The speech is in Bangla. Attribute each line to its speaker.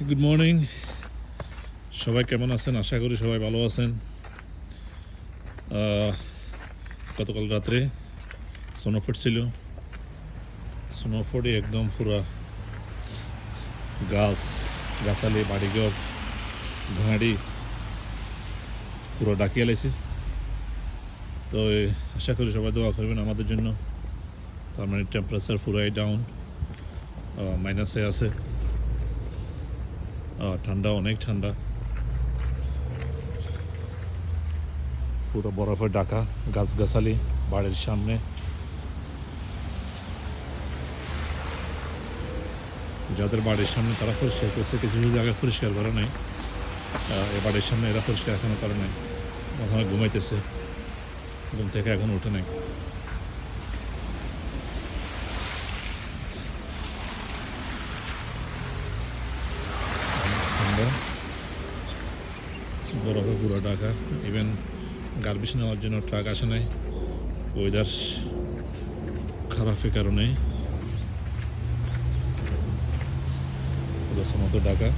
Speaker 1: গুড মর্নিং, সবাই কেমন আছেন? আশা করি সবাই ভালো আছেন। গতকাল রাত্রে স্নোফল ছিল। স্নোফলে একদম পুরা গাছালি বাড়িঘর ঘাড়ি পুরো ডাকিয়ে লাইছে। তো আশা করি সবাই দোয়া করবেন আমাদের জন্য। তার মানে টেম্পারেচার পুরাই ডাউন, মাইনাসে আছে। ঠান্ডা, অনেক ঠান্ডা, পুরো বরফে ঢাকা গাছগাছালি বাড়ির সামনে। যাদের বাড়ির সামনে তারা পরিষ্কার করছে, কিছু কিছু জায়গায় পরিষ্কার করে নাই। এই বাড়ির সামনে এরা পরিষ্কার এখনো করে নাই, ওখানে ঘুমাইতেছে, ঘুম থেকে এখন উঠে নাই। ঠান্ডা, বরফে পুরো ঢাকা। ইভেন গার্বেজ নেওয়ার জন্য ট্রাক আসে নাই, ওয়েদার খারাপের কারণে পুরো মতো ঢাকা।